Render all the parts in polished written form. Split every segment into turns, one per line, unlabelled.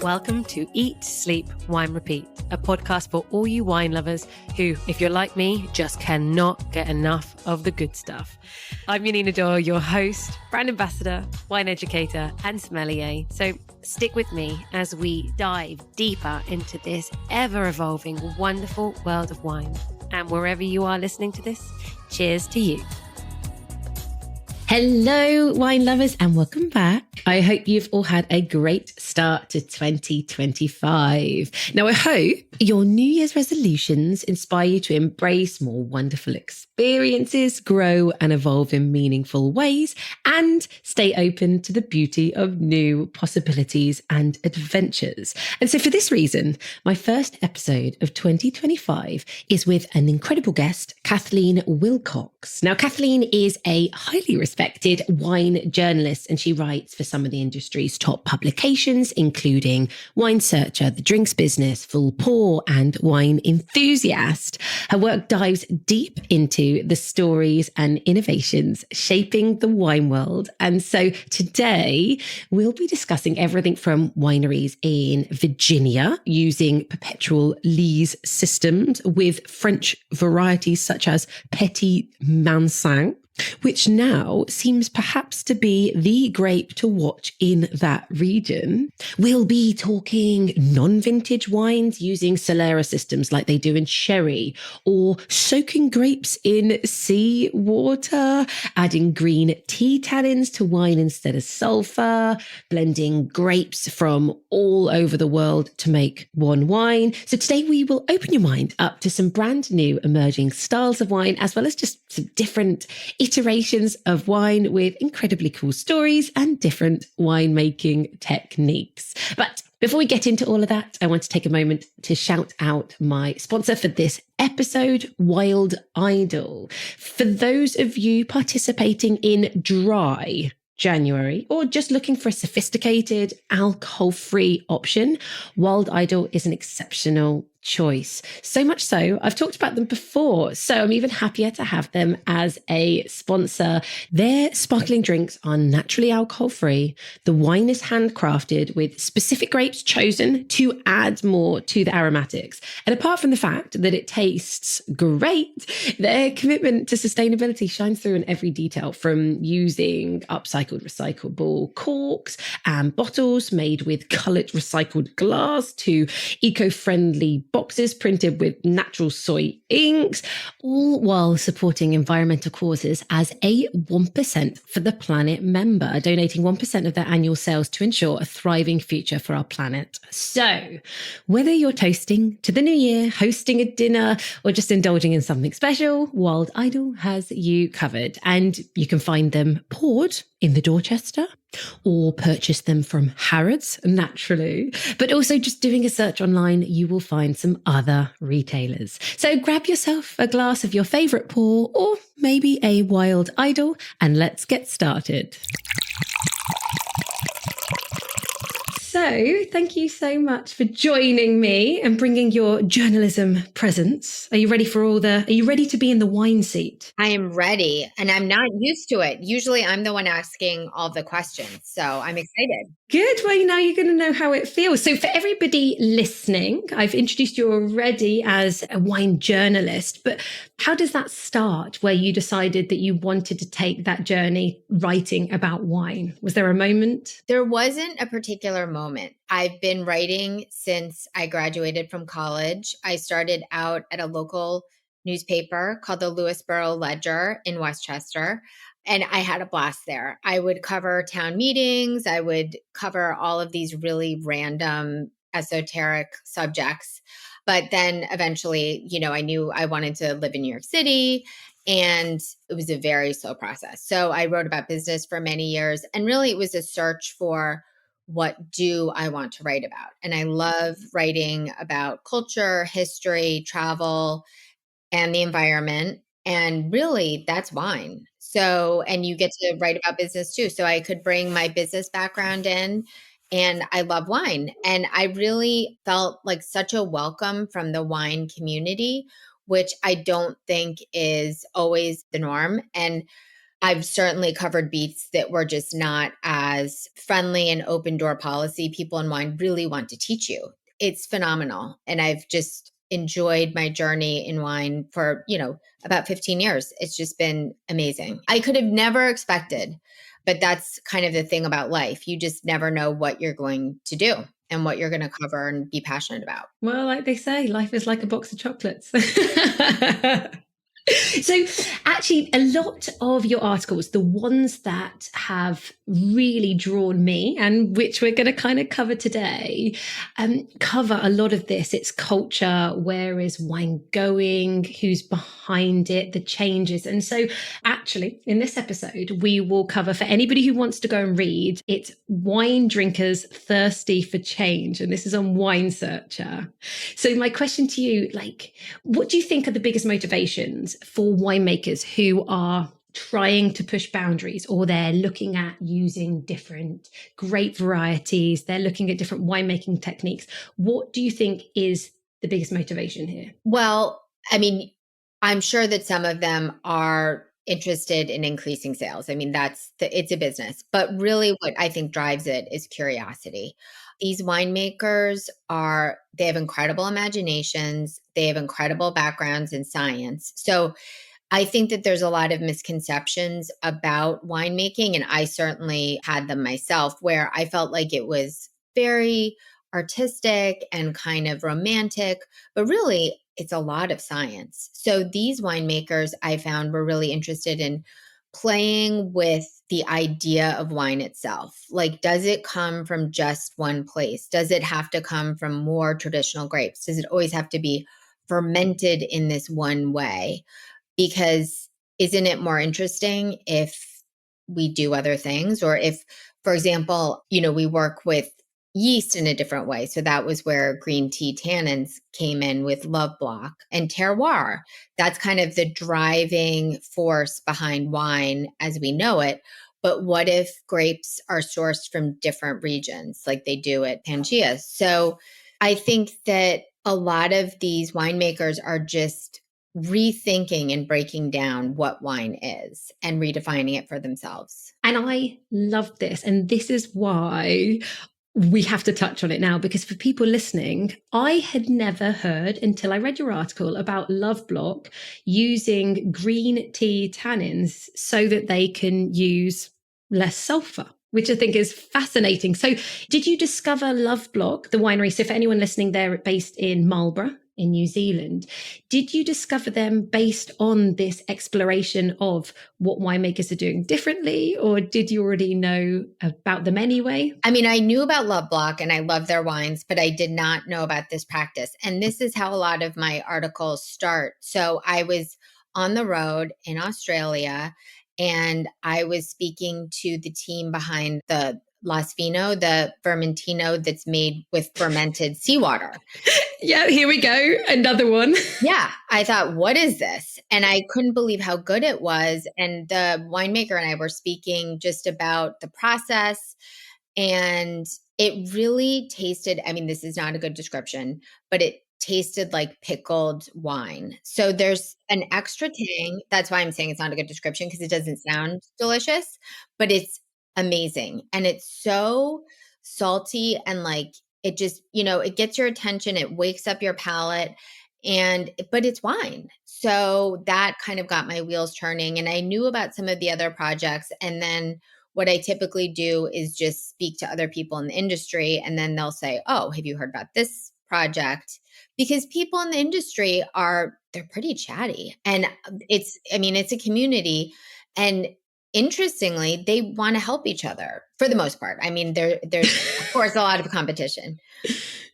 Welcome to Eat, Sleep, Wine, Repeat, a podcast for all you wine lovers who, if you're like me, just cannot get enough of the good stuff. I'm Yanina Dore, your host, brand ambassador, wine educator, and sommelier. So stick with me as we dive deeper into this ever-evolving, wonderful world of wine. And wherever you are listening to this, cheers to you. Hello, wine lovers, and welcome back. I hope you've all had a great start to 2025. Now, I hope your New Year's resolutions inspire you to embrace more wonderful experiences, grow and evolve in meaningful ways, and stay open to the beauty of new possibilities and adventures. And so for this reason, my first episode of 2025 is with an incredible guest, Kathleen Willcox. Now, Kathleen is a highly respected wine journalist, and she writes for some of the industry's top publications, including Wine Searcher, The Drinks Business, Full Pour, and Wine Enthusiast. Her work dives deep into the stories and innovations shaping the wine world. And so today we'll be discussing everything from wineries in Virginia using perpetual lees systems with French varieties such as Petit Manseng, which now seems perhaps to be the grape to watch in that region. We'll be talking non-vintage wines using solera systems like they do in sherry, or soaking grapes in seawater, adding green tea tannins to wine instead of sulphur, blending grapes from all over the world to make one wine. So today we will open your mind up to some brand new emerging styles of wine, as well as just some different iterations of wine with incredibly cool stories and different winemaking techniques. But before we get into all of that, I want to take a moment to shout out my sponsor for this episode, Wild Idol. For those of you participating in dry January, or just looking for a sophisticated, alcohol-free option, Wild Idol is an exceptional choice. So much so, I've talked about them before, so I'm even happier to have them as a sponsor. Their sparkling drinks are naturally alcohol-free. The wine is handcrafted with specific grapes chosen to add more to the aromatics. And apart from the fact that it tastes great, their commitment to sustainability shines through in every detail, from using upcycled recyclable corks and bottles made with coloured recycled glass to eco-friendly boxes printed with natural soy inks, all while supporting environmental causes as a 1% for the Planet member, donating 1% of their annual sales to ensure a thriving future for our planet. So whether you're toasting to the new year, hosting a dinner, or just indulging in something special, Wild Idol has you covered. And you can find them poured in the Dorchester, or purchase them from Harrods, naturally. But also just doing a search online, you will find some other retailers. So grab yourself a glass of your favourite pour, or maybe a Wild Idol, and let's get started. So thank you so much for joining me and bringing your journalism presence. Are you ready to be in the wine seat?
I am ready, and I'm not used to it. Usually I'm the one asking all the questions, so I'm excited.
Good. Well, now you're going to know how it feels. So for everybody listening, I've introduced you already as a wine journalist, but how does that start, where you decided that you wanted to take that journey writing about wine? Was there a moment?
There wasn't a particular moment. I've been writing since I graduated from college. I started out at a local newspaper called the Louisborough Ledger in Westchester. And I had a blast there. I would cover town meetings. I would cover all of these really random, esoteric subjects. But then eventually, I knew I wanted to live in New York City, and it was a very slow process. So I wrote about business for many years, and really it was a search for what do I want to write about? And I love writing about culture, history, travel, and the environment. And really, that's wine. So, and you get to write about business too. So I could bring my business background in, and I love wine. And I really felt like such a welcome from the wine community, which I don't think is always the norm. And I've certainly covered beats that were just not as friendly and open door policy. People in wine really want to teach you. It's phenomenal. And I've just enjoyed my journey in wine for, about 15 years. It's just been amazing. I could have never expected, but that's kind of the thing about life. You just never know what you're going to do and what you're going to cover and be passionate about.
Well, like they say, life is like a box of chocolates. So actually, a lot of your articles, the ones that have really drawn me and which we're going to kind of cover today, cover a lot of this. It's culture, where is wine going, who's behind it, the changes. And so actually, in this episode, we will cover, for anybody who wants to go and read, it's Wine Drinkers Thirsty for Change. And this is on Wine Searcher. So my question to you, what do you think are the biggest motivations for winemakers who are trying to push boundaries, or they're looking at using different grape varieties, they're looking at different winemaking techniques? What do you think is the biggest motivation here?
Well, I mean, I'm sure that some of them are interested in increasing sales. I mean, it's a business, but really what I think drives it is curiosity. These winemakers they have incredible imaginations. They have incredible backgrounds in science. So I think that there's a lot of misconceptions about winemaking, and I certainly had them myself, where I felt like it was very artistic and kind of romantic, but really it's a lot of science. So these winemakers I found were really interested in playing with the idea of wine itself. Like, does it come from just one place? Does it have to come from more traditional grapes? Does it always have to be fermented in this one way? Because isn't it more interesting if we do other things? Or if, for example, we work with yeast in a different way. So that was where green tea tannins came in with Loveblock and terroir. That's kind of the driving force behind wine as we know it. But what if grapes are sourced from different regions like they do at Pangea? So I think that a lot of these winemakers are just rethinking and breaking down what wine is and redefining it for themselves.
And I love this. And this is why we have to touch on it now, because for people listening, I had never heard until I read your article about Loveblock using green tea tannins so that they can use less sulphur, which I think is fascinating. So did you discover Loveblock, the winery? So for anyone listening, they're based in Marlborough in New Zealand. Did you discover them based on this exploration of what winemakers are doing differently, or did you already know about them anyway?
I mean, I knew about Loveblock and I love their wines, but I did not know about this practice. And this is how a lot of my articles start. So I was on the road in Australia and I was speaking to the team behind the Las Vino, the Vermentino that's made with fermented seawater.
Yeah, here we go. Another one.
Yeah. I thought, what is this? And I couldn't believe how good it was. And the winemaker and I were speaking just about the process. And it really tasted, I mean, this is not a good description, but it tasted like pickled wine. So there's an extra tang. That's why I'm saying it's not a good description, because it doesn't sound delicious, but it's amazing. And it's so salty and it just, it gets your attention. It wakes up your palate but it's wine. So that kind of got my wheels turning. And I knew about some of the other projects. And then what I typically do is just speak to other people in the industry. And then they'll say, oh, have you heard about this project? Because people in the industry they're pretty chatty. And it's a community. And interestingly, they want to help each other for the most part. I mean, there's of course a lot of competition,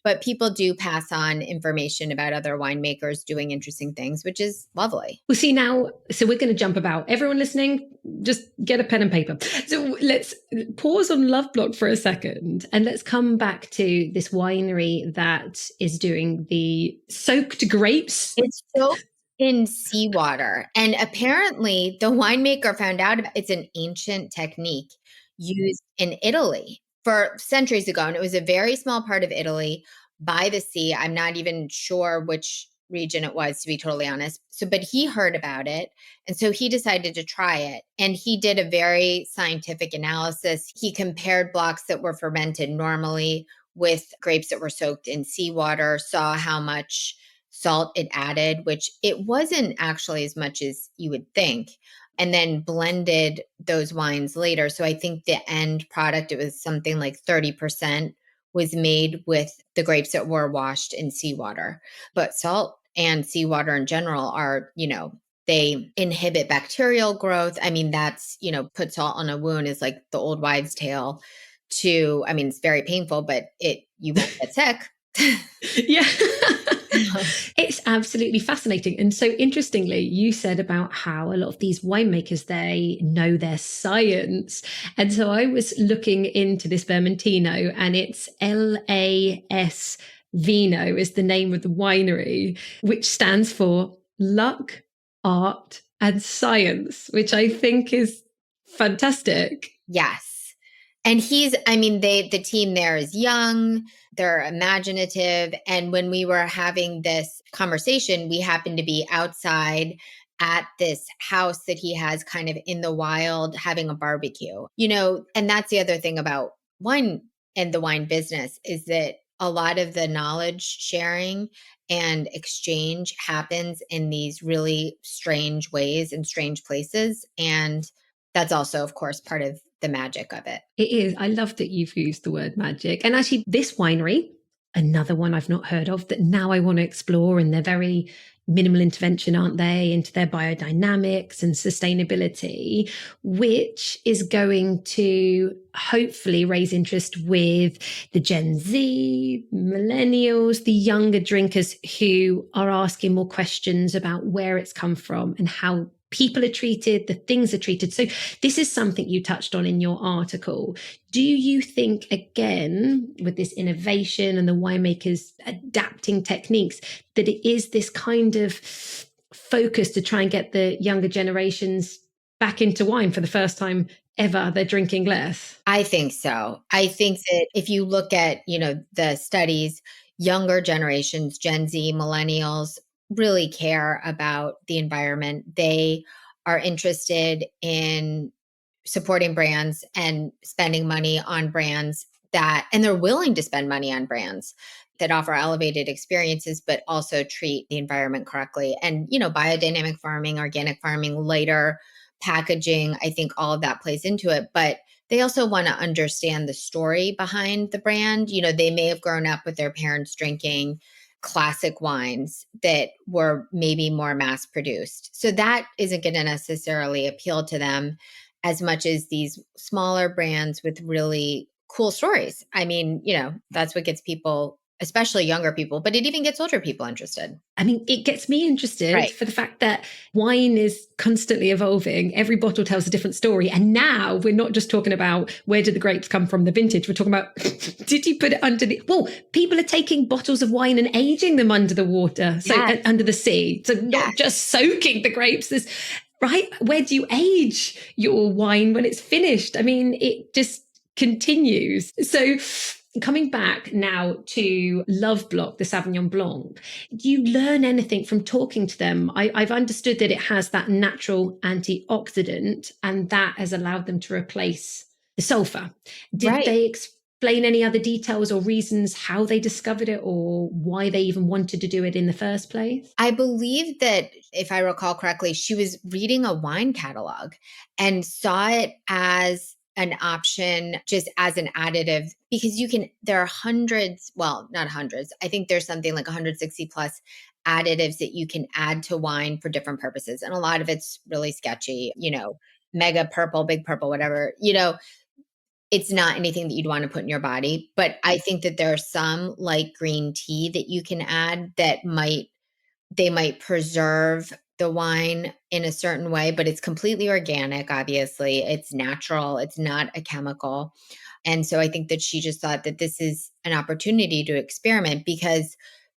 but people do pass on information about other winemakers doing interesting things, which is lovely.
Well, see now, so we're going to jump about. Everyone listening, just get a pen and paper. So let's pause on Loveblock for a second and let's come back to this winery that is doing the soaked grapes.
It's soaked in seawater. And apparently the winemaker found out it's an ancient technique used in Italy for centuries ago. And it was a very small part of Italy by the sea. I'm not even sure which region it was, to be totally honest. So, but he heard about it. And so he decided to try it. And he did a very scientific analysis. He compared blocks that were fermented normally with grapes that were soaked in seawater, saw how much salt it added, which it wasn't actually as much as you would think, and then blended those wines later. So I think the end product, it was something like 30% was made with the grapes that were washed in seawater. But salt and seawater in general are, they inhibit bacterial growth. I mean, that's, put salt on a wound is like the old wives' tale to, I mean, it's very painful, but you won't get sick.
Yeah. It's absolutely fascinating. And so interestingly, you said about how a lot of these winemakers, they know their science. And so I was looking into this Vermentino, and it's LAS Vino is the name of the winery, which stands for luck, art, and science, which I think is fantastic.
Yes. And the team there is young, they're imaginative. And when we were having this conversation, we happened to be outside at this house that he has kind of in the wild having a barbecue, and that's the other thing about wine and the wine business is that a lot of the knowledge sharing and exchange happens in these really strange ways and strange places. And that's also, of course, part of the magic of it.
It is. I love that you've used the word magic. And actually, this winery, another one I've not heard of that now I want to explore, and they're very minimal intervention, aren't they, into their biodynamics and sustainability, which is going to hopefully raise interest with the Gen Z, millennials, the younger drinkers who are asking more questions about where it's come from and how people are treated, the things are treated. So this is something you touched on in your article. Do you think, again, with this innovation and the winemakers adapting techniques, that it is this kind of focus to try and get the younger generations back into wine for the first time ever? They're drinking less?
I think so. I think that if you look at, the studies, younger generations, Gen Z, millennials, really care about the environment. They are interested in supporting brands and spending money on brands and they're willing to spend money on brands that offer elevated experiences, but also treat the environment correctly. And, biodynamic farming, organic farming, lighter packaging, I think all of that plays into it. But they also want to understand the story behind the brand. They may have grown up with their parents drinking classic wines that were maybe more mass produced. So that isn't going to necessarily appeal to them as much as these smaller brands with really cool stories. I mean, that's what gets people, especially younger people, but it even gets older people interested.
I mean, it gets me interested
Right.
for the fact that wine is constantly evolving. Every bottle tells a different story. And now we're not just talking about where did the grapes come from, the vintage. We're talking about, did you put it under people are taking bottles of wine and aging them under the water, so
Yes.
Under the sea. So not just soaking the grapes. Right? Where do you age your wine when it's finished? I mean, it just continues. So coming back now to Loveblock, the Sauvignon Blanc, do you learn anything from talking to them? I've understood that it has that natural antioxidant, and that has allowed them to replace the sulphur. Did they explain any other details or reasons how they discovered it or why they even wanted to do it in the first place?
I believe that, if I recall correctly, she was reading a wine catalog and saw it as an option, just as an additive, because there are hundreds, well, not hundreds. I think there's something like 160 plus additives that you can add to wine for different purposes. And a lot of it's really sketchy, mega purple, big purple, whatever, it's not anything that you'd want to put in your body. But I think that there are some, like green tea, that you can add that they might preserve the wine in a certain way, but it's completely organic. Obviously, it's natural. It's not a chemical. And so I think that she just thought that this is an opportunity to experiment, because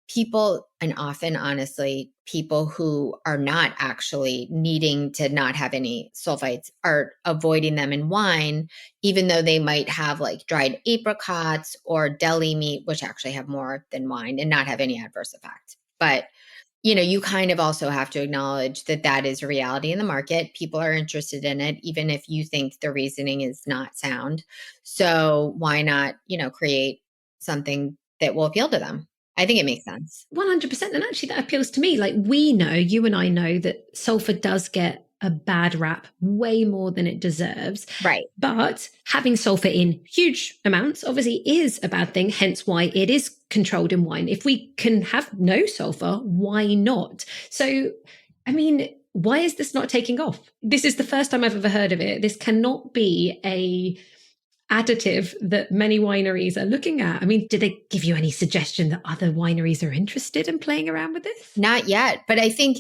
people, and often, honestly, people who are not actually needing to not have any sulfites are avoiding them in wine, even though they might have like dried apricots or deli meat, which actually have more than wine and not have any adverse effects. But you kind of also have to acknowledge that that is a reality in the market. People are interested in it, even if you think the reasoning is not sound. So why not, create something that will appeal to them? I think it makes sense.
100%. And actually, that appeals to me. Like, we know, you and I know that sulfur does get a bad rap way more than it deserves.
Right.
But having sulfur in huge amounts obviously is a bad thing, hence why it is controlled in wine. If we can have no sulfur, why not? So, I mean, why is this not taking off? This is the first time I've ever heard of it. This cannot be a additive that many wineries are looking at. I mean, did they give you any suggestion that other wineries are interested in playing around with this?
Not yet, but I think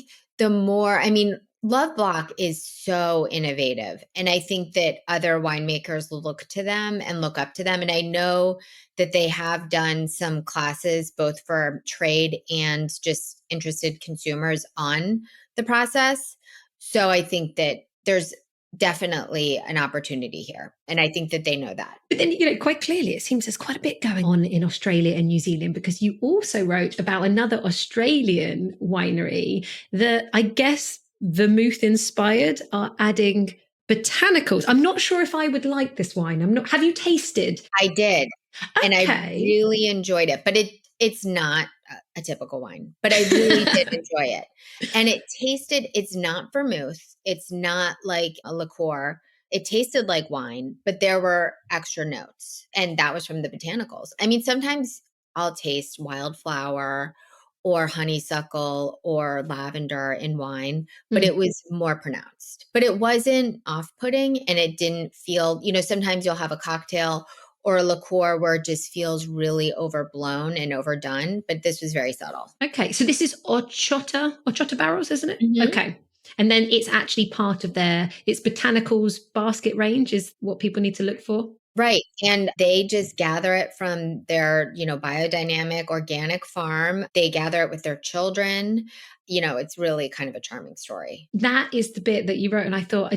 Loveblock is so innovative. And I think that other winemakers look to them and look up to them. And I know that they have done some classes both for trade and just interested consumers on the process. So I think that there's definitely an opportunity here. And I think that they know that.
But then, quite clearly, it seems there's quite a bit going on in Australia and New Zealand, because you also wrote about another Australian winery that I guess vermouth inspired are adding botanicals. I'm not sure if I would like this wine. Have you tasted?
I did.
Okay.
And I really enjoyed it, but it's not a typical wine, but I really did enjoy it. And it's not vermouth. It's not like a liqueur. It tasted like wine, but there were extra notes. And that was from the botanicals. I mean, sometimes I'll taste wildflower or honeysuckle or lavender in wine, but it was more pronounced. But it wasn't off-putting, and it didn't feel, sometimes you'll have a cocktail or a liqueur where it just feels really overblown and overdone, but this was very subtle.
Okay, so this is horchata barrels, isn't it?
Mm-hmm.
Okay. And then it's actually part of its botanicals basket range is what people need to look for.
Right. And they just gather it from their, biodynamic organic farm. They gather it with their children. It's really kind of a charming story.
That is the bit that you wrote. And I thought,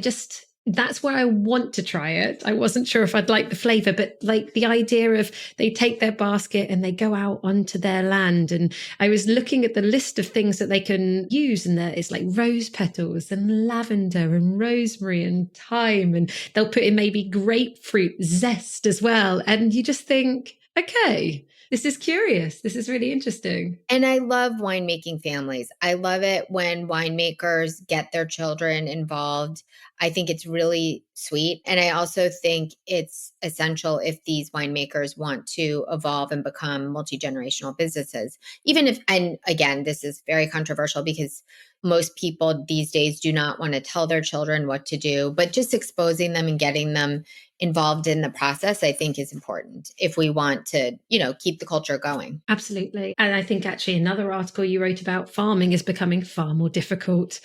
that's where I want to try it. I wasn't sure if I'd like the flavor, but like the idea of they take their basket and they go out onto their land. And I was looking at the list of things that they can use, and it's like rose petals and lavender and rosemary and thyme, and they'll put in maybe grapefruit zest as well. And you just think, okay, this is curious. This is really interesting.
And I love winemaking families. I love it when winemakers get their children involved. I think it's really sweet. And I also think it's essential if these winemakers want to evolve and become multi-generational businesses. Even if, and again, this is very controversial because most people these days do not want to tell their children what to do, but just exposing them and getting them involved in the process, I think, is important if we want to, keep the culture going.
Absolutely. And I think actually another article you wrote about farming is becoming far more difficult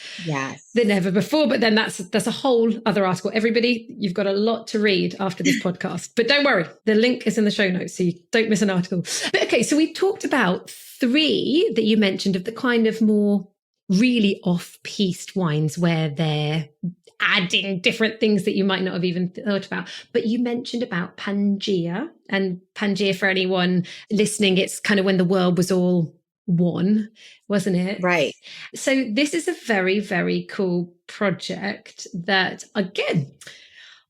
than ever before. But then that's a whole other article. Everybody, you've got a lot to read after this podcast. But don't worry, the link is in the show notes, so you don't miss an article. But okay, so we talked about 3 that you mentioned of the kind of more really off-piste wines where they're adding different things that you might not have even thought about. But you mentioned about Pangea, and Pangea, for anyone listening, it's kind of when the world was all one, wasn't it?
Right.
So this is a very, very cool project that, again,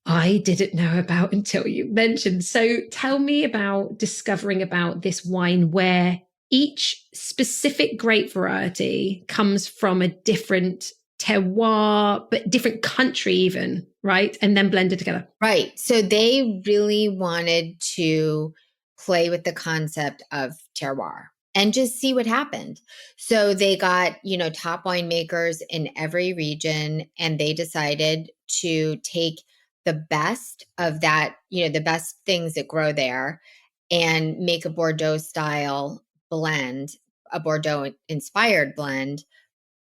I didn't know about until you mentioned. So tell me about discovering about this wine where each specific grape variety comes from a different terroir, but different country even, right? And then blended together.
Right. So they really wanted to play with the concept of terroir and just see what happened. So they got, top winemakers in every region, and they decided to take the best of that, the best things that grow there, and make a Bordeaux style blend, a Bordeaux inspired blend,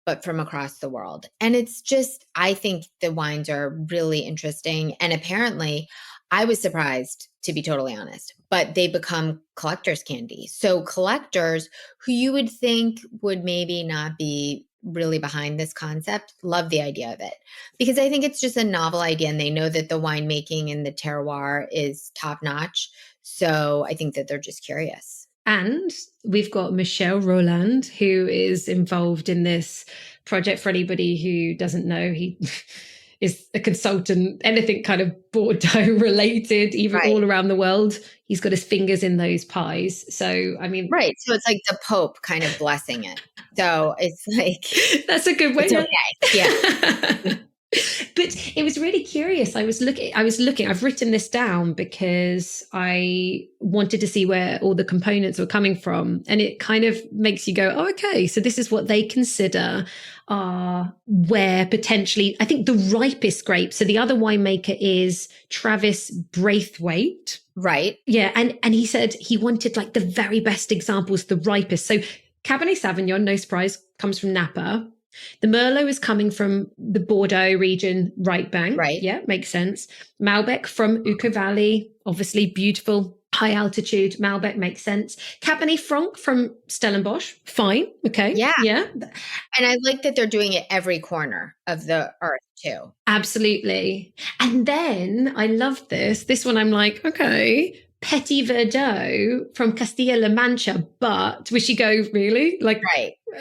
but from across the world. And it's just, I think the wines are really interesting. And apparently, I was surprised, to be totally honest, but they become collector's candy. So collectors who you would think would maybe not be really behind this concept love the idea of it, because I think it's just a novel idea, and they know that the winemaking and the terroir is top notch. So I think that they're just curious.
And we've got Michel Roland, who is involved in this project. For anybody who doesn't know, he is a consultant, anything kind of Bordeaux related, even all around the world. He's got his fingers in those pies. So, I mean.
Right. So it's like the Pope kind of blessing it. So it's like.
That's a good way.
It's okay. Yeah.
But it was really curious. I was looking, I've written this down because I wanted to see where all the components were coming from. And it kind of makes you go, oh, okay, so this is what they consider where potentially, I think the ripest grapes. So the other winemaker is Travis Braithwaite.
Right.
Yeah. And he said he wanted like the very best examples, the ripest. So Cabernet Sauvignon, no surprise, comes from Napa. The Merlot is coming from the Bordeaux region, right bank.
Right.
Yeah, makes sense. Malbec from Uco Valley, obviously beautiful, high altitude. Malbec makes sense. Cabernet Franc from Stellenbosch, fine. Okay.
Yeah.
Yeah.
And I like that they're doing it every corner of the earth too.
Absolutely. And then I love this. This one I'm like, okay. Petit Verdot from Castilla-La Mancha, but we should go really like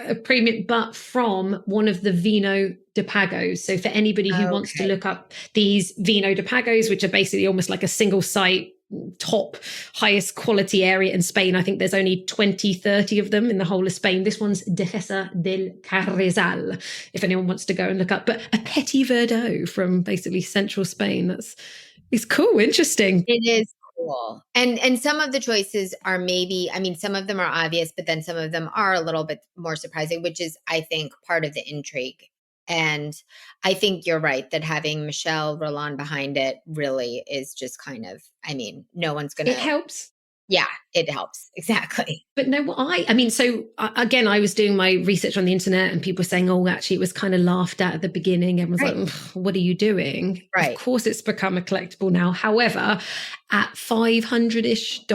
a premium, but from one of the Vino de Pagos. So for anybody who wants to look up these Vino de Pagos, which are basically almost like a single site, top highest quality area in Spain. I think there's only 20, 30 of them in the whole of Spain. This one's Dehesa del Carrizal, if anyone wants to go and look up. But a Petit Verdot from basically central Spain. It's cool, interesting.
It is. Cool. And some of the choices are maybe, I mean, some of them are obvious, but then some of them are a little bit more surprising, which is, I think, part of the intrigue. And I think you're right that having Michel Roland behind it really is just kind of, I mean, no one's going to.
It helps.
Yeah, it helps. Exactly.
But no, I mean, so again, I was doing my research on the internet and people were saying, oh, actually, it was kind of laughed at the beginning. Everyone's like, what are you doing?
Right.
Of course, it's become a collectible now. However, at $500-ish,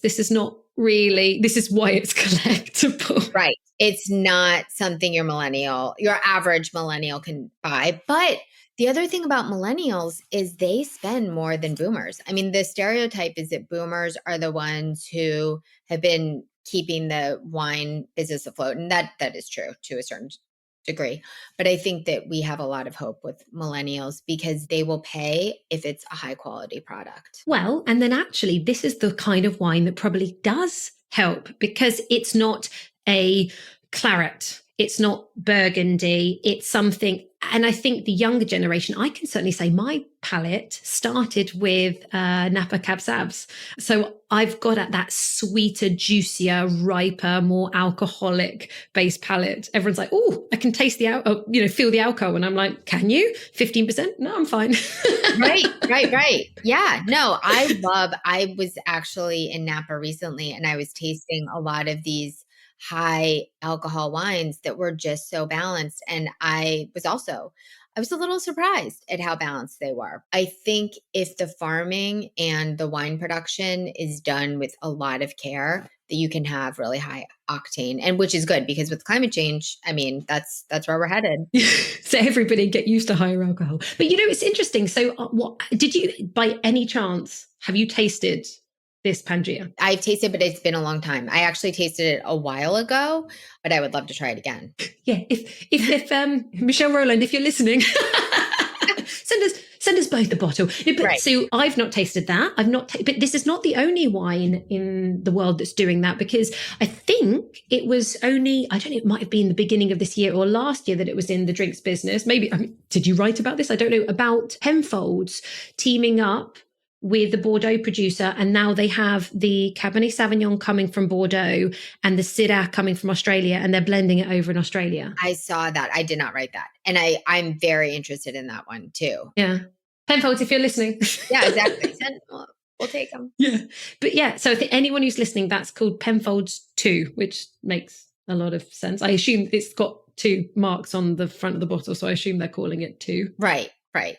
this is not really, this is why it's collectible.
Right. It's not something your average millennial can buy. But the other thing about millennials is they spend more than boomers. I mean, the stereotype is that boomers are the ones who have been keeping the wine business afloat. And that is true to a certain degree. But I think that we have a lot of hope with millennials because they will pay if it's a high quality product.
Well, and then actually, this is the kind of wine that probably does help because it's not a claret. It's not Burgundy. It's something. And I think the younger generation, I can certainly say my palate started with Napa Cab Savs. So I've got at that sweeter, juicier, riper, more alcoholic based palate. Everyone's like, oh, I can taste feel the alcohol. And I'm like, can you? 15%? No, I'm fine.
Right. Yeah, no, I was actually in Napa recently and I was tasting a lot of these high alcohol wines that were just so balanced. And I was a little surprised at how balanced they were. I think if the farming and the wine production is done with a lot of care, that you can have really high octane, and which is good because with climate change, I mean, that's where we're headed.
So everybody get used to higher alcohol. But it's interesting. So what did you, by any chance, have you tasted this Pangea?
I've tasted, but it's been a long time. I actually tasted it a while ago, but I would love to try it again.
Yeah. If Michel Roland, if you're listening, send us both the bottle. No, but,
right.
So I've not tasted that. But this is not the only wine in the world that's doing that because I think it was only, I don't know, it might have been the beginning of this year or last year that it was in the drinks business. Maybe, did you write about this? I don't know, about Penfolds teaming up with the Bordeaux producer, and now they have the Cabernet Sauvignon coming from Bordeaux and the Syrah coming from Australia, and they're blending it over in Australia.
I saw that. I did not write that. And I'm very interested in that one too.
Yeah. Penfolds, if you're listening.
Yeah, exactly. We'll take them.
Yeah. But yeah, so I think anyone who's listening, that's called Penfolds 2, which makes a lot of sense. I assume it's got 2 marks on the front of the bottle, so I assume they're calling it 2.
Right.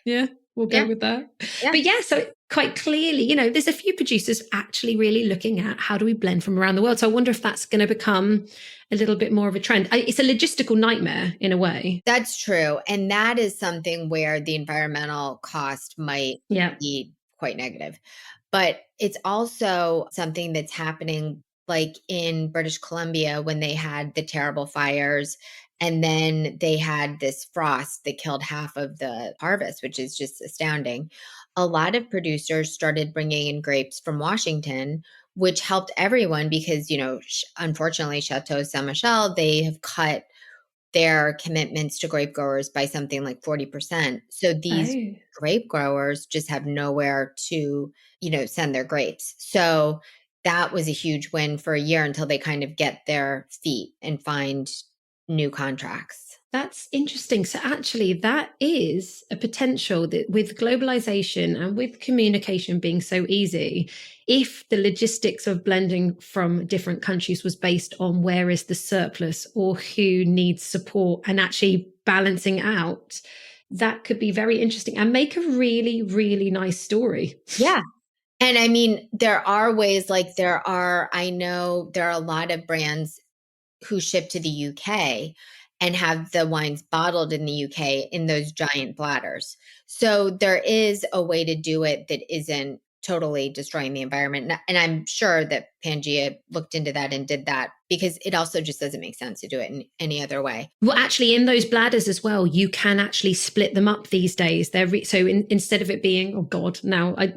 Yeah. We'll go with that.
Yeah.
But yeah, so quite clearly, there's a few producers actually really looking at how do we blend from around the world. So I wonder if that's going to become a little bit more of a trend. It's a logistical nightmare in a way.
That's true. And that is something where the environmental cost might be quite negative. But it's also something that's happening like in British Columbia when they had the terrible fires. And then they had this frost that killed half of the harvest, which is just astounding. A lot of producers started bringing in grapes from Washington, which helped everyone because, unfortunately, Chateau Saint Michel, they have cut their commitments to grape growers by something like 40%. So these
Oh.
grape growers just have nowhere to, send their grapes. So that was a huge win for a year until they kind of get their feet and find new contracts.
That's interesting. So actually, that is a potential that with globalization and with communication being so easy, if the logistics of blending from different countries was based on where is the surplus or who needs support and actually balancing out, that could be very interesting and make a really, really nice story.
Yeah. And I mean, there are ways I know there are a lot of brands who ship to the UK and have the wines bottled in the UK in those giant bladders. So there is a way to do it that isn't totally destroying the environment. And I'm sure that Pangea looked into that and did that because it also just doesn't make sense to do it in any other way.
Well, actually, in those bladders as well, you can actually split them up these days. Instead of it being, oh God, now I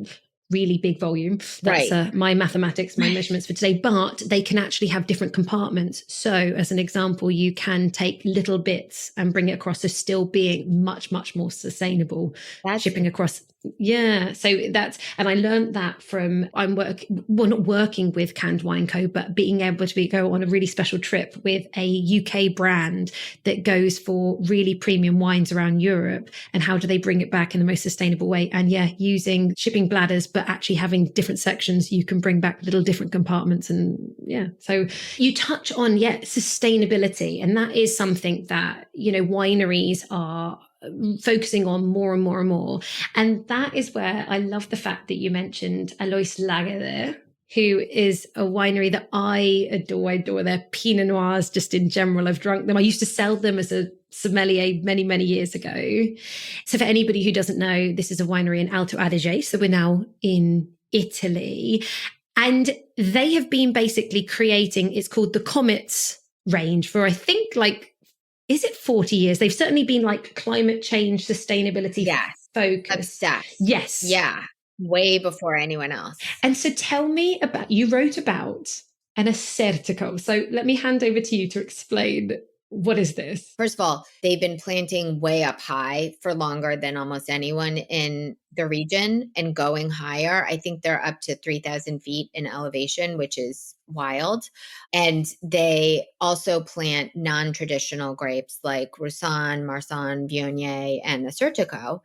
really big volume. That's
Right.
My mathematics, my measurements for today, but they can actually have different compartments. So as an example, you can take little bits and bring it across as still being much, much more sustainable shipping across. Yeah. So and I learned that from, not working with Canned Wine Co, but being able to go on a really special trip with a UK brand that goes for really premium wines around Europe and how do they bring it back in the most sustainable way. And yeah, using shipping bladders, but actually having different sections, you can bring back little different compartments. And yeah, so you touch on, sustainability. And that is something that, wineries are focusing on more and more and more. And that is where I love the fact that you mentioned Alois Lager there, who is a winery that I adore. I adore their Pinot Noirs just in general. I've drunk them. I used to sell them as a sommelier many, many years ago. So for anybody who doesn't know, this is a winery in Alto Adige. So we're now in Italy. And they have been basically creating, it's called the Comets range for, I think, is it 40 years? They've certainly been climate change, sustainability focused.
Obsessed.
Yes.
Yeah. Way before anyone else.
And so tell me about, you wrote about an Acertico. So let me hand over to you to explain, what is this?
First of all, they've been planting way up high for longer than almost anyone in the region and going higher. I think they're up to 3,000 feet in elevation, which is wild. And they also plant non-traditional grapes like Roussanne, Marsanne, Viognier, and Acertico.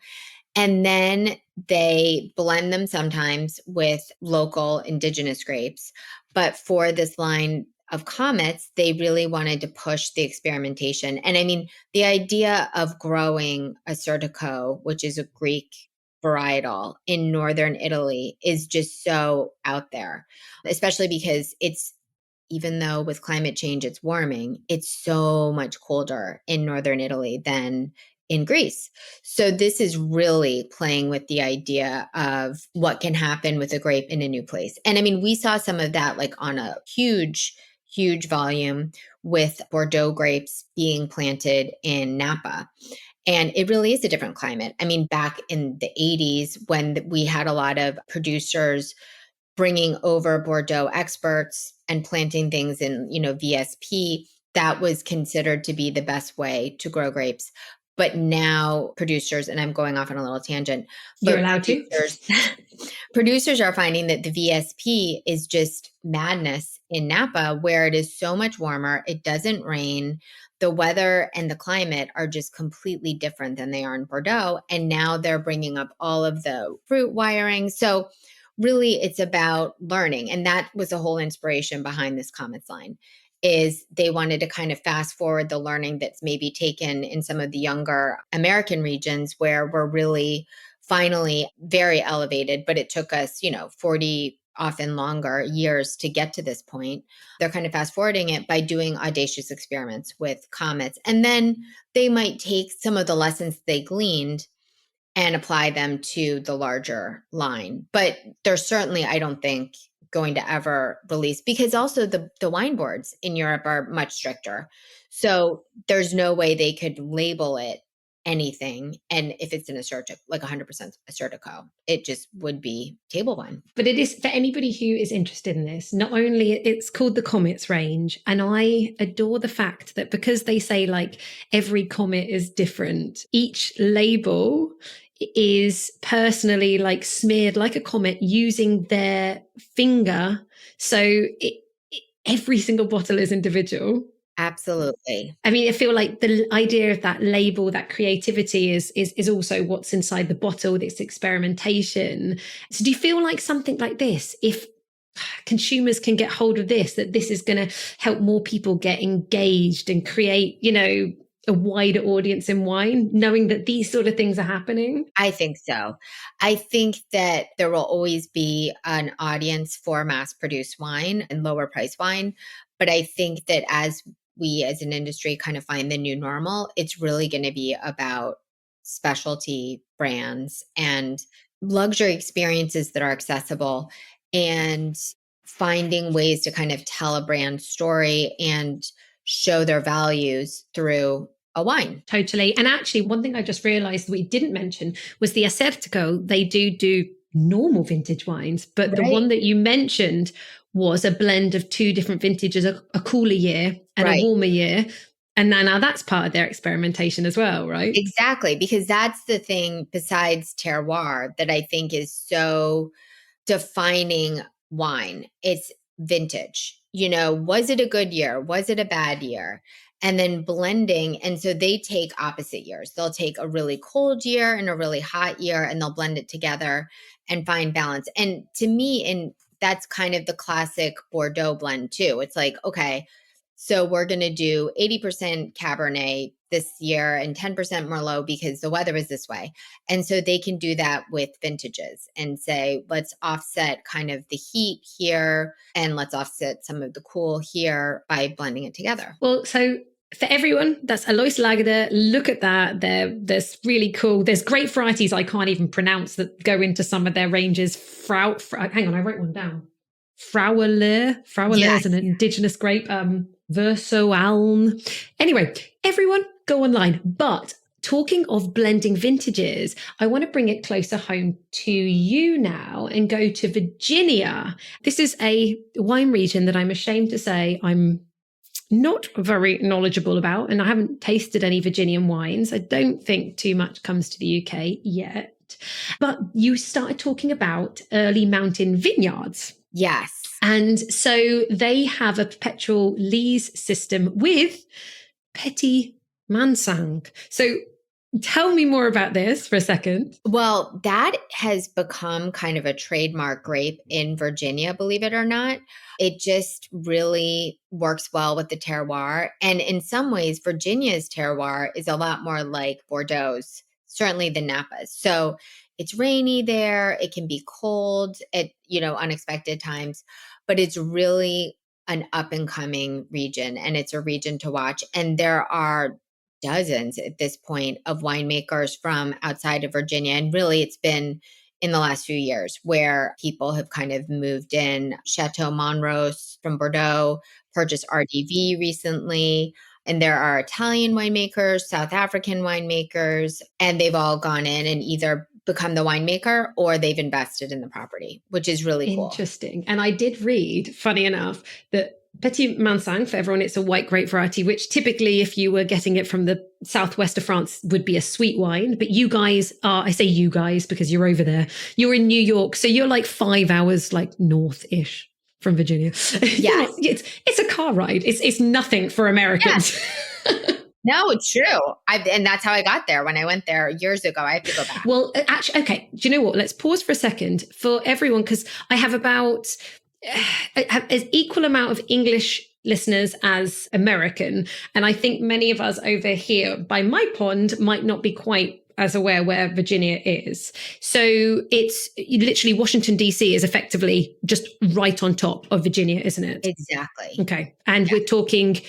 And then they blend them sometimes with local indigenous grapes. But for this line of Comets, they really wanted to push the experimentation. And I mean, the idea of growing Acertico, which is a Greek varietal in northern Italy, is just so out there, especially because even though with climate change it's warming, it's so much colder in northern Italy than in Greece. So this is really playing with the idea of what can happen with a grape in a new place. And I mean, we saw some of that on a huge volume with Bordeaux grapes being planted in Napa. And it really is a different climate. I mean, back in the 80s, when we had a lot of producers bringing over Bordeaux experts and planting things in, VSP, that was considered to be the best way to grow grapes. But now producers, and I'm going off on a little tangent.
You're allowed to.
Producers are finding that the VSP is just madness in Napa, where it is so much warmer. It doesn't rain. The weather and the climate are just completely different than they are in Bordeaux. And now they're bringing up all of the fruit wiring. So really, it's about learning. And that was the whole inspiration behind this Comets line. Is they wanted to kind of fast forward the learning that's maybe taken in some of the younger American regions where we're really finally very elevated, but it took us, 40, often longer years to get to this point. They're kind of fast forwarding it by doing audacious experiments with Comets. And then they might take some of the lessons they gleaned and apply them to the larger line. But they're certainly, I don't think, going to ever release, because also the wine boards in Europe are much stricter. So there's no way they could label it anything. And if it's an Assertico, like 100% Assertico, it just would be table wine.
But it is, for anybody who is interested in this, not only it's called the Comets range. And I adore the fact that because they say like every comet is different, each label is personally like smeared like a comet using their finger. So every single bottle is individual.
Absolutely.
I mean, I feel like the idea of that label, that creativity is also what's inside the bottle, this experimentation. So do you feel like something like this, if consumers can get hold of this, that this is going to help more people get engaged and create, you know, a wider audience in wine, knowing that these sort of things are happening?
I think so. I think that there will always be an audience for mass produced wine and lower price wine. But I think that as we as an industry kind of find the new normal, it's really going to be about specialty brands and luxury experiences that are accessible, and finding ways to kind of tell a brand story and show their values through a wine.
Totally. And actually, one thing I just realized we didn't mention was the Assertico. They do normal vintage wines, but the one that you mentioned was a blend of two different vintages, a cooler year and a warmer year. And now that's part of their experimentation as well, right?
Exactly. Because that's the thing besides terroir that I think is so defining wine. It's vintage. You know, was it a good year? Was it a bad year? And then blending. And so they take opposite years. They'll take a really cold year and a really hot year, and they'll blend it together and find balance. And to me, and that's kind of the classic Bordeaux blend too. It's like, okay, so we're going to do 80% Cabernet this year and 10% Merlot because the weather is this way. And so they can do that with vintages and say, let's offset kind of the heat here and let's offset some of the cool here by blending it together.
Well, so for everyone, that's Alois Lagerder. Look at that. There's really cool. There's great varieties I can't even pronounce that go into some of their ranges. Hang on, I wrote one down. Frauenlehr is an indigenous grape. Versoaln. Anyway, everyone go online. But talking of blending vintages, I want to bring it closer home to you now and go to Virginia. This is a wine region that I'm ashamed to say I'm not very knowledgeable about, and I haven't tasted any Virginian wines. I don't think too much comes to the UK yet. But you started talking about early mountain vineyards.
Yes.
And so they have a perpetual lease system with Petit Manseng. So tell me more about this for a second.
Well, that has become kind of a trademark grape in Virginia, believe it or not. It just really works well with the terroir. And in some ways, Virginia's terroir is a lot more like Bordeaux's, certainly the Napa's. So it's rainy there. It can be cold at, unexpected times, but it's really an up and coming region, and it's a region to watch. And there are dozens at this point of winemakers from outside of Virginia. And really it's been in the last few years where people have kind of moved in. Chateau Monrose from Bordeaux purchased RDV recently. And there are Italian winemakers, South African winemakers, and they've all gone in and either become the winemaker or they've invested in the property, which is really cool.
Interesting. And I did read, funny enough, that Petit Manseng, for everyone, it's a white grape variety, which typically, if you were getting it from the southwest of France, would be a sweet wine. But you guys are, I say you guys because you're over there, you're in New York. So you're like 5 hours like north-ish from Virginia.
Yes.
It's a car ride. It's nothing for Americans.
Yes. No, it's true. And that's how I got there. When I went there years ago, I have to go back.
Well, actually, okay. Do you know what? Let's pause for a second for everyone, because I have about an equal amount of English listeners as American. And I think many of us over here by my pond might not be quite as aware where Virginia is. So it's literally Washington, D.C. is effectively just right on top of Virginia, isn't it?
Exactly.
Okay. And we're talking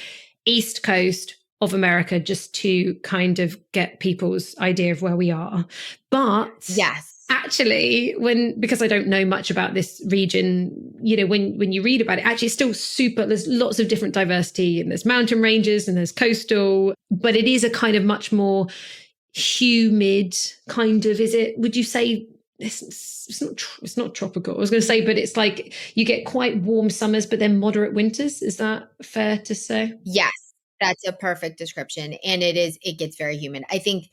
East Coast of America, just to kind of get people's idea of where we are. But
yes,
actually, because I don't know much about this region, when you read about it, actually it's still there's lots of different diversity, and there's mountain ranges and there's coastal, but it is a kind of much more humid kind of, would you say it's not tropical, I was going to say, but it's like you get quite warm summers, but then moderate winters. Is that fair to say?
Yes, that's a perfect description. And it gets very humid. I think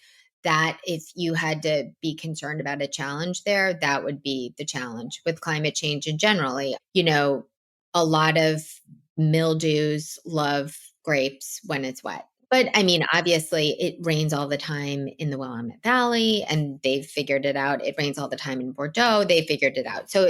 that if you had to be concerned about a challenge there, that would be the challenge with climate change and generally. A lot of mildews love grapes when it's wet. But I mean, obviously, it rains all the time in the Willamette Valley, and they've figured it out. It rains all the time in Bordeaux. They figured it out. So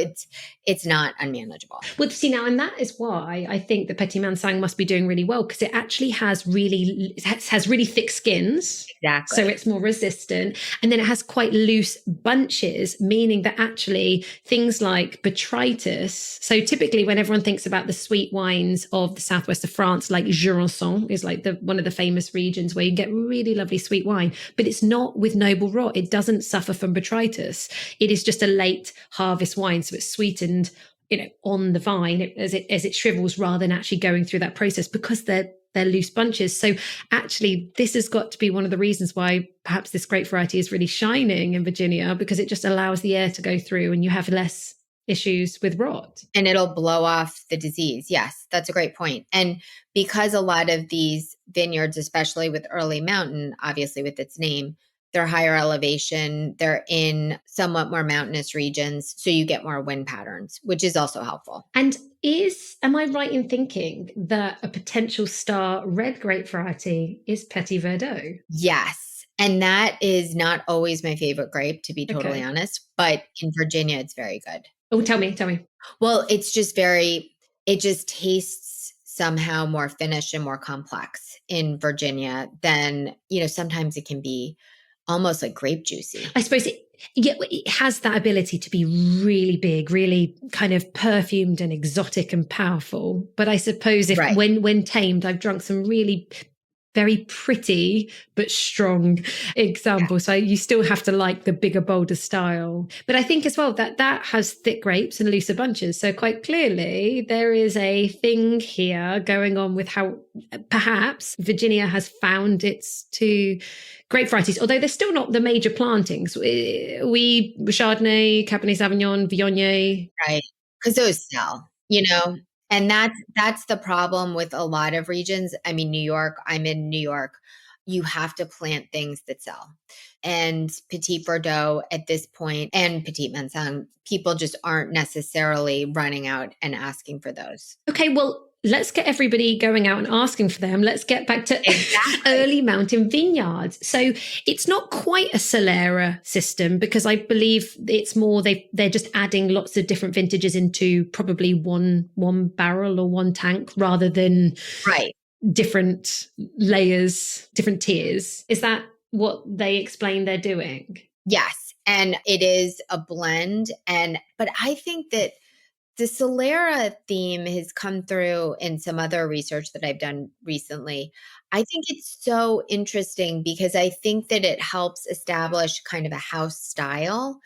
it's not unmanageable.
Well, see now, and that is why I think the Petit Manseng must be doing really well, because it actually has really thick skins.
Exactly.
So it's more resistant. And then it has quite loose bunches, meaning that actually things like botrytis. So typically when everyone thinks about the sweet wines of the southwest of France, like Jurançon is like one of the famous regions where you get really lovely sweet wine, but it's not with noble rot. It doesn't suffer from botrytis. It is just a late harvest wine. So it's sweetened, on the vine as it shrivels, rather than actually going through that process, because they're loose bunches. So actually this has got to be one of the reasons why perhaps this grape variety is really shining in Virginia, because it just allows the air to go through and you have less issues with rot.
And it'll blow off the disease. Yes, that's a great point. And because a lot of these vineyards, especially with early mountain, obviously with its name, they're higher elevation, they're in somewhat more mountainous regions, so you get more wind patterns, which is also helpful.
And am I right in thinking that a potential star red grape variety is Petit Verdot?
Yes. And that is not always my favorite grape, to be totally honest, but in Virginia, it's very good.
Oh, tell me.
Well, it just tastes somehow more finished and more complex in Virginia than, sometimes it can be almost like grape juicy.
I suppose it has that ability to be really big, really kind of perfumed and exotic and powerful. But I suppose when tamed, I've drunk some really very pretty but strong example. So you still have to like the bigger, bolder style. But I think as well that has thick grapes and looser bunches. So quite clearly there is a thing here going on with how perhaps Virginia has found its two grape varieties, although they're still not the major plantings. We Chardonnay, Cabernet Sauvignon, Viognier.
Right. Because those sell, And that's the problem with a lot of regions. I mean, New York, I'm in New York. You have to plant things that sell. And Petit Verdot at this point, and Petit Manseng, people just aren't necessarily running out and asking for those.
Okay, well, let's get everybody going out and asking for them. Let's get back to early mountain vineyards. So it's not quite a solera system, because I believe it's more they're just adding lots of different vintages into probably one barrel or one tank, rather than different layers, different tiers. Is that what they explain they're doing?
Yes, and it is a blend. But I think that the solera theme has come through in some other research that I've done recently. I think it's so interesting because I think that it helps establish kind of a house style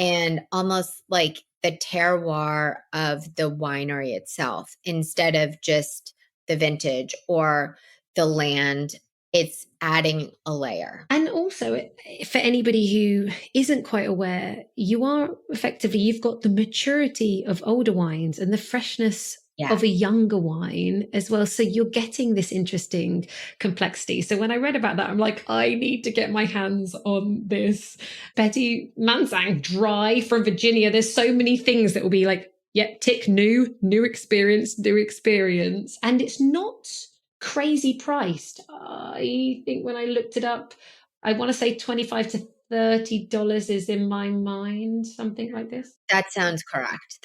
and almost like the terroir of the winery itself, instead of just the vintage or the land. It's adding a layer.
And also, for anybody who isn't quite aware, you've got the maturity of older wines and the freshness of a younger wine as well. So you're getting this interesting complexity. So when I read about that, I'm like, I need to get my hands on this Petit Manseng dry from Virginia. There's so many things that will be like, tick new experience. And it's not crazy priced. I think when I looked it up, I want to say $25 to $30 is in my mind, something like this.
That sounds correct.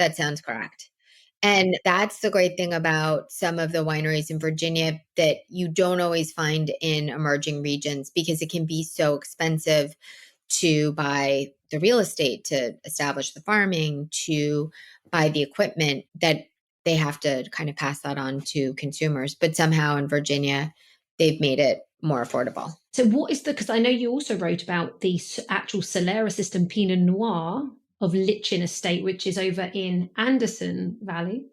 And that's the great thing about some of the wineries in Virginia that you don't always find in emerging regions, because it can be so expensive to buy the real estate, to establish the farming, to buy the equipment, that they have to kind of pass that on to consumers. But somehow in Virginia, they've made it more affordable.
So what is because I know you also wrote about the actual Solera system Pinot Noir of Lichin Estate, which is over in Anderson Valley,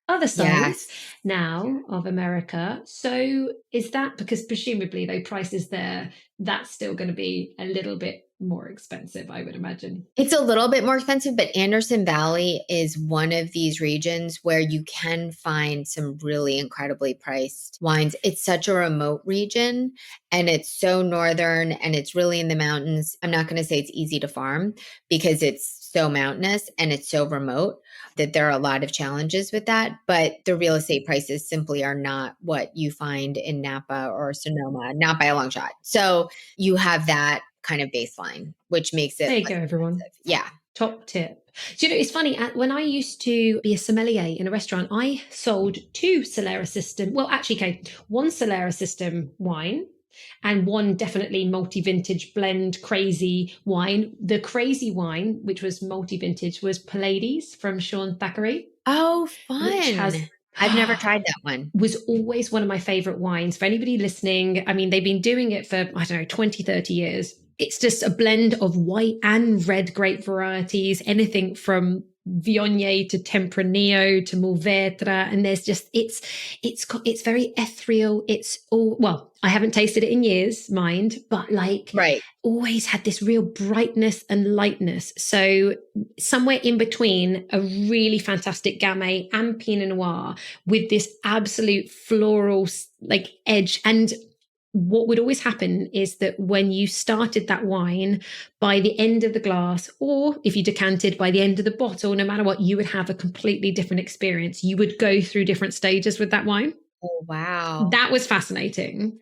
other side
Yes.
now of America. So is that because presumably though prices there, that's still going to be a little bit more expensive, I would imagine.
It's a little bit more expensive, but Anderson Valley is one of these regions where you can find some really incredibly priced wines. It's such a remote region and it's so northern and it's really in the mountains. I'm not going to say it's easy to farm because it's so mountainous and it's so remote that there are a lot of challenges with that. But the real estate prices simply are not what you find in Napa or Sonoma, not by a long shot. So you have that kind of baseline, which makes it
There you
less
go, everyone.
expensive. Yeah.
Top tip. So, it's funny, when I used to be a sommelier in a restaurant, I sold two Solera system. Well, actually, okay, one Solera system wine and one definitely multi-vintage blend crazy wine. The crazy wine, which was multi-vintage, was Pallades from Sean Thackeray.
Oh,
Which has
fun. I've never tried that one.
Was always one of my favorite wines. For anybody listening, I mean, they've been doing it for, I don't know, 20, 30 years. It's just a blend of white and red grape varieties, anything from Viognier to Tempranillo to Mourvèdre. And there's just, it's very ethereal. It's all, well, I haven't tasted it in years, mind, but like
Right.
always had this real brightness and lightness. So somewhere in between a really fantastic Gamay and Pinot Noir with this absolute floral like edge. And what would always happen is that when you started that wine, by the end of the glass, or if you decanted by the end of the bottle, no matter what, you would have a completely different experience. You would go through different stages with that wine.
Oh, wow.
That was fascinating.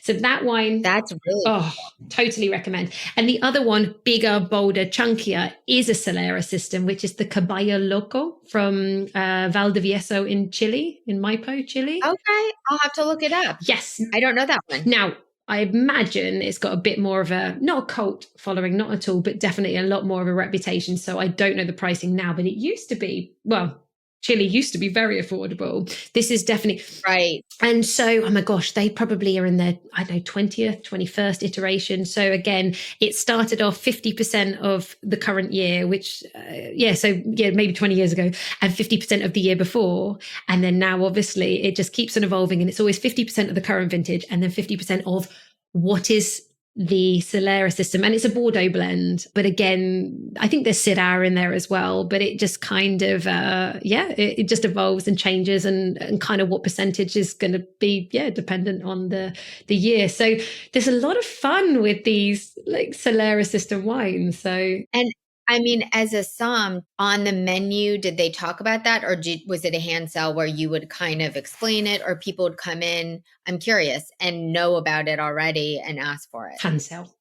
So that wine,
That's really
cool. Totally recommend. And the other one, bigger, bolder, chunkier, is a Solera system, which is the Caballo Loco from Valdivieso in Chile, in Maipo, Chile.
Okay, I'll have to look it up.
Yes.
I don't know that one.
Now, I imagine it's got a bit more of a, not a cult following, not at all, but definitely a lot more of a reputation. So I don't know the pricing now, but it used to be, well, Chile used to be very affordable. This is definitely
right.
And so, oh my gosh, they probably are in their, I don't know, 20th, 21st iteration. So again, it started off 50% of the current year, which, maybe 20 years ago, and 50% of the year before. And then now, obviously, it just keeps on evolving and it's always 50% of the current vintage and then 50% of what is the Solera system. And it's a Bordeaux blend. But again, I think there's Syrah in there as well. But it just kind of, it just evolves and changes and kind of what percentage is going to be, dependent on the year. So there's a lot of fun with these like Solera system wines. So,
and I mean, as a somm on the menu, did they talk about that? Or was it a hand sell where you would kind of explain it or people would come in, I'm curious, and know about it already and ask for it?
Hand sell.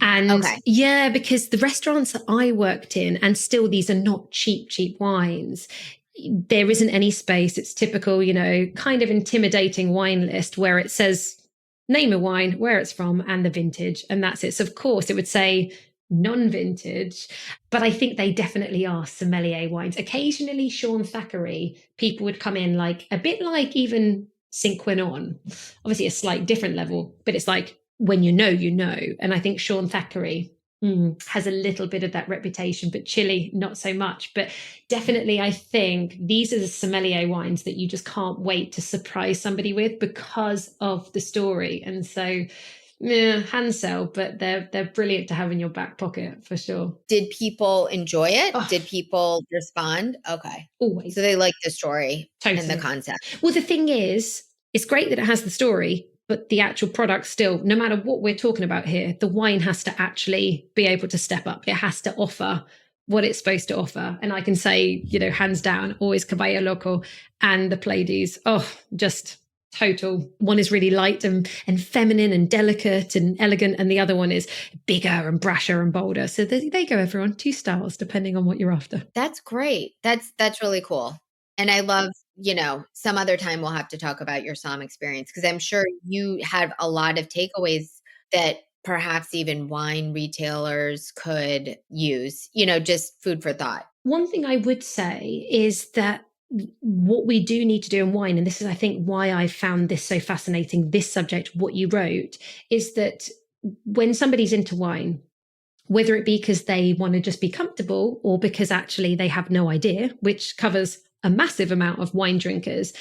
And because the restaurants that I worked in, and still these are not cheap wines, there isn't any space. It's typical, kind of intimidating wine list where it says name a wine, where it's from, and the vintage. And that's it. So of course it would say non-vintage, but I think they definitely are sommelier wines. Occasionally, Sean Thackeray, people would come in like a bit like even Cinquenon, obviously a slight different level, but it's like when you know, you know. And I think Sean Thackeray has a little bit of that reputation, but Chile, not so much. But definitely, I think these are the sommelier wines that you just can't wait to surprise somebody with because of the story. And so hand sell, but they're brilliant to have in your back pocket for sure.
Did people enjoy it? Did people respond? Okay.
Always.
So they like the story
and
the concept.
Well, the thing is, it's great that it has the story, but the actual product still, no matter what we're talking about here, the wine has to actually be able to step up. It has to offer what it's supposed to offer. And I can say, hands down, always Caballo Loco and the Pallades. Just total. One is really light and feminine and delicate and elegant, and the other one is bigger and brasher and bolder. So there you go, everyone. 2 styles depending on what you're after.
That's great. That's really cool. And I love, some other time we'll have to talk about your somm experience because I'm sure you have a lot of takeaways that perhaps even wine retailers could use, just food for thought.
One thing I would say is that what we do need to do in wine, and this is, I think, why I found this so fascinating, this subject, what you wrote, is that when somebody's into wine, whether it be because they want to just be comfortable or because actually they have no idea, which covers a massive amount of wine drinkers,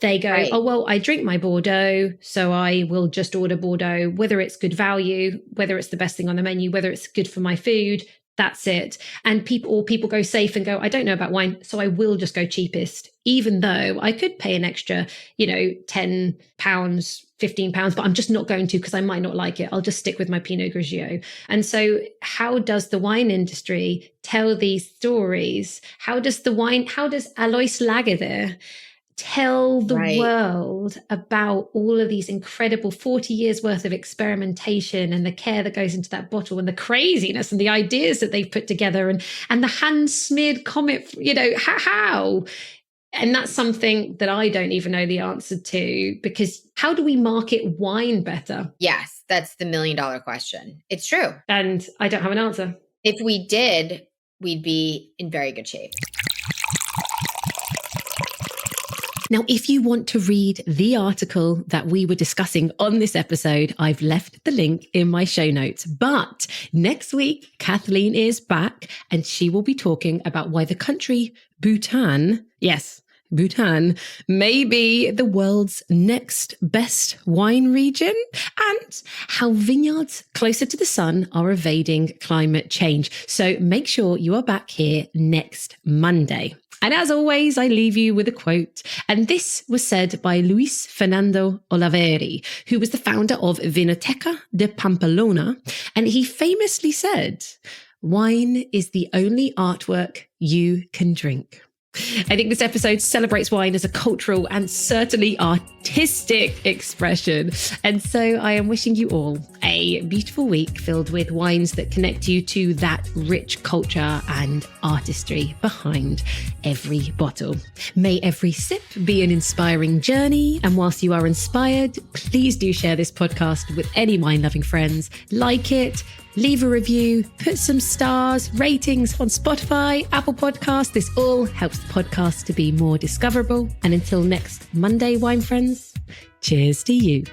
they go,
Right.
oh, well, I drink my Bordeaux, so I will just order Bordeaux, whether it's good value, whether it's the best thing on the menu, whether it's good for my food, that's it. And people go safe and go, I don't know about wine, so I will just go cheapest, even though I could pay an extra, £10, £15, but I'm just not going to, because I might not like it. I'll just stick with my Pinot Grigio. And so how does the wine industry tell these stories? How does Alois Lager tell the world about all of these incredible 40 years worth of experimentation and the care that goes into that bottle and the craziness and the ideas that they've put together and the hand smeared comet, how? And that's something that I don't even know the answer to, because how do we market wine better?
Yes, that's the $1 million question. It's true.
And I don't have an answer.
If we did, we'd be in very good shape.
Now, if you want to read the article that we were discussing on this episode, I've left the link in my show notes. But next week, Kathleen is back and she will be talking about why the country Bhutan, yes, Bhutan, may be the world's next best wine region, and how vineyards closer to the sun are evading climate change. So make sure you are back here next Monday. And as always, I leave you with a quote. And this was said by Luis Fernando Oliveri, who was the founder of Vinoteca de Pamplona. And he famously said, "Wine is the only artwork you can drink." I think this episode celebrates wine as a cultural and certainly artistic expression. And so I am wishing you all a beautiful week filled with wines that connect you to that rich culture and artistry behind every bottle. May every sip be an inspiring journey. And whilst you are inspired, please do share this podcast with any wine-loving friends. Like it, leave a review, put some stars, ratings on Spotify, Apple Podcasts. This all helps the podcast to be more discoverable. And until next Monday, wine friends, cheers to you.